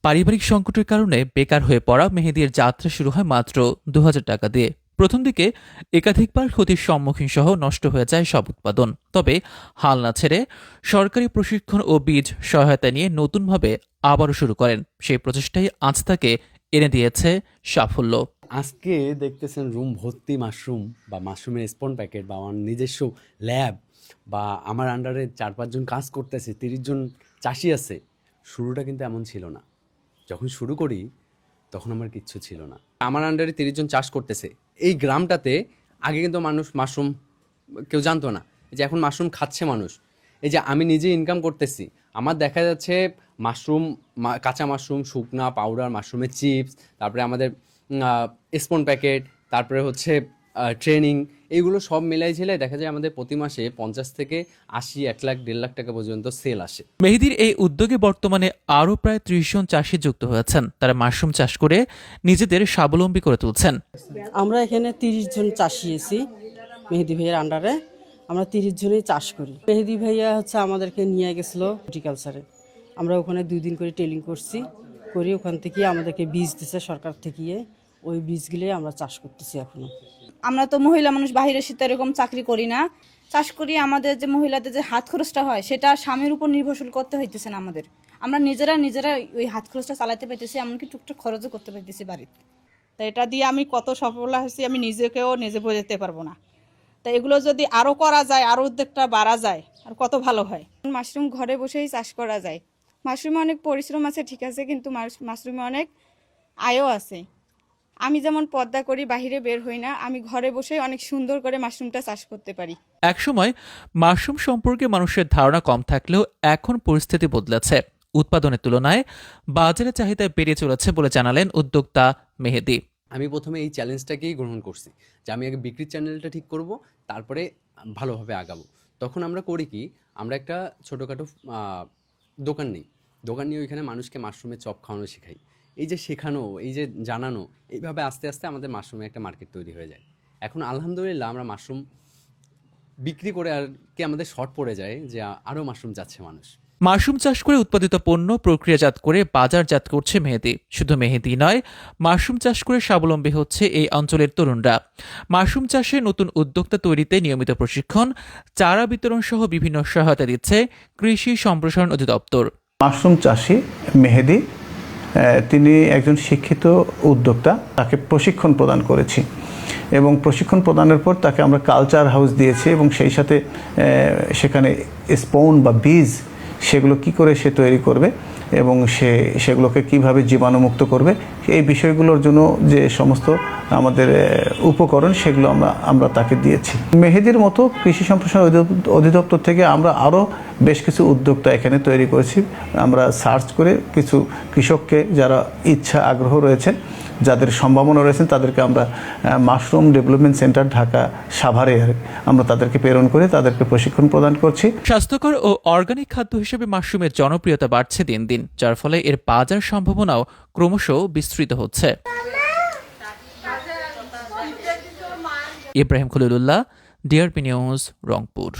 পারিবারিক সংকটের কারণে বেকার হয়ে পড়া মেহেদীর যাত্রা শুরু হয় মাত্র ২,০০০ টাকা দিয়ে। প্রথম দিকে একাধিকবার ক্ষতির সম্মুখীন সহ নষ্ট হয়ে যায় সব উৎপাদন। তবে হাল না ছেড়ে সরকারি প্রশিক্ষণ ও বীজ সহায়তা নিয়ে নতুনভাবে আবারও শুরু করেন। সেই প্রচেষ্টাই আজ তাকে এনে দিয়েছে সাফল্য। আজকে দেখতেছেন রুম ভর্তি মাশরুম বা মাশরুমের স্পন প্যাকেট বা আমার নিজস্ব ল্যাব বা আমার আন্ডারে 4-5 জন কাজ করতেছে, 30 জন চাষি আছে। শুরুটা কিন্তু এমন ছিল না। যখন শুরু করি তখন আমার কিচ্ছু ছিল না। আমার আন্ডারে 30 জন চাষ করতেছে। এই গ্রামটাতে আগে কিন্তু মানুষ মাশরুম কেউ জানতো না, এই যে এখন মাশরুম খাচ্ছে মানুষ। এই যে আমি নিজে ইনকাম করতেছি, আমার দেখা যাচ্ছে মাশরুম, কাঁচা মাশরুম, শুকনা পাউডার, মাশরুমের চিপস, তারপরে আমাদের স্পন প্যাকেট, তারপরে হচ্ছে ট্রেনিং, এইগুলো সব মিলাই ঝিলাই দেখা যায় আমাদের প্রতি মাসে 50 থেকে 80, 1 লাখ 1.5 লাখ টাকা পর্যন্ত সেল আসে। মেহেদীর এই উদ্যোগে বর্তমানে আরও প্রায় ৩০ জন চাষি যুক্ত হয়েছেন। তারা মাশরুম চাষ করে নিজেদের স্বাবলম্বী করে তুলছেন। আমরা এখানে 30 জন চাষি আছি মেহেদী ভাইয়ের আন্ডারে। আমরা 30 জনই চাষ করি। মেহেদী ভাইয়া হচ্ছে আমাদেরকে নিয়ে গেছিল হর্টিকালচারে। আমরা ওখানে 2 দিন করে ট্রেনিং করছি, করে ওখান থেকে আমাদেরকে বীজ দিছে সরকার থেকে। ওই বীজগুলোই আমরা চাষ করতেছি এখনো। আমরা তো মহিলা মানুষ, বাইরে শীতে এরকম চাকরি করি না, চাষ করি। আমাদের যে মহিলাদের যে হাত খরচটা হয় সেটা স্বামীর উপর নির্ভরশীল করতে হইতেছে না আমাদের। আমরা নিজেরা ওই হাত খরচটা চালাতে পাইতেছি, এমনকি টুকটাক খরচও করতে পাইতেছি বাড়িতে। তা এটা দিয়ে আমি কত সফল হয়েছি আমি নিজে বোঝাতে পারবো না। তা এগুলো যদি আরও করা যায়, আরও উদ্যোগটা বাড়া যায়, আর কত ভালো হয়। মাশরুম ঘরে বসেই চাষ করা যায়। মাশরুমে অনেক পরিশ্রম আছে ঠিক আছে, কিন্তু মাশরুমে অনেক আয়ও আছে। আমি যেমন পর্দা করি, বাহিরে বের হই না, আমি ঘরে বসেই অনেক সুন্দর করে মাশরুমটা চাষ করতে পারি। একসময় মাশরুম সম্পর্কে মানুষের ধারণা কম থাকলেও এখন পরিস্থিতি বদলেছে। উৎপাদনের তুলনায় বাজারে চাহিদা বেড়ে চলেছে বলে জানালেন উদ্যোক্তা মেহেদী। আমি প্রথমে এই চ্যালেঞ্জটাকেই গ্রহণ করছি যে আমি আগে বিক্রির চ্যানেলটা ঠিক করব, তারপরে ভালোভাবে আগাবো। তখন আমরা করি কি, আমরা একটা ছোটোখাটো দোকান নিই। দোকান নিয়ে ওইখানে মানুষকে মাশরুমের চপ খাওয়ানো শেখাই। এই যে শেখানো, এই যে জানানো, এইভাবে আস্তে আস্তে আমাদের মাশরুমের একটা মার্কেট তৈরি হয়ে যায়। এখন আলহামদুলিল্লাহ আমরা মাশরুম বিক্রি করে আর কি আমাদের শর্ট পড়ে যায় যে আরও মাশরুম যাচ্ছে মানুষ। মাশরুম চাষ করে উৎপাদিত পণ্য প্রক্রিয়াজাত করে বাজারজাত করছে মেহেদী। শুধু মেহেদী নয়, মাশরুম চাষ করে স্বাবলম্বী হচ্ছে এই অঞ্চলের তরুণরা। মাশরুম চাষে নতুন উদ্যোক্তা তৈরিতে নিয়মিত প্রশিক্ষণ, চারা বিতরণ সহ বিভিন্ন সহায়তা দিচ্ছে কৃষি সম্প্রসারণ অধিদপ্তর। মাশরুম চাষি মেহেদী, তিনি একজন শিক্ষিত উদ্যোক্তা। তাকে প্রশিক্ষণ প্রদান করেছি এবং প্রশিক্ষণ প্রদানের পর তাকে আমরা কালচার হাউস দিয়েছি এবং সেই সাথে সেখানে স্পন বা বীজ সেগুলো কি করে সে তৈরি করবে এবং সেগুলোকে কিভাবে জীবাণুমুক্ত করবে, এই বিষয়গুলোর জন্য যে সমস্ত আমাদের উপকরণ সেগুলো আমরা তাকে দিয়েছি। মেহেদীর মতো কৃষি সম্প্রসারণ অধিদপ্তর থেকে আমরা আরও বেশ কিছু উদ্যোক্তা এখানে তৈরি করেছি। আমরা সার্চ করে কিছু কৃষককে যারা ইচ্ছা আগ্রহ রয়েছেন, যাদের সম্ভাবনা রয়েছেন, তাদেরকে আমরা মাশরুম ডেভেলপমেন্ট সেন্টার ঢাকা সাভারে আমরা তাদেরকে প্রেরণ করে তাদেরকে প্রশিক্ষণ প্রদান করছি। স্বাস্থ্যকর ও অর্গানিক খাদ্য হিসেবে মাশরুমের জনপ্রিয়তা বাড়ছে দিন দিন, যার ফলে এর বাজার সম্ভাবনাও ক্রমশ বিস্তৃত হচ্ছে। ইব্রাহিম খলিলুল্লাহ, ডিআরপি নিউজ, রংপুর।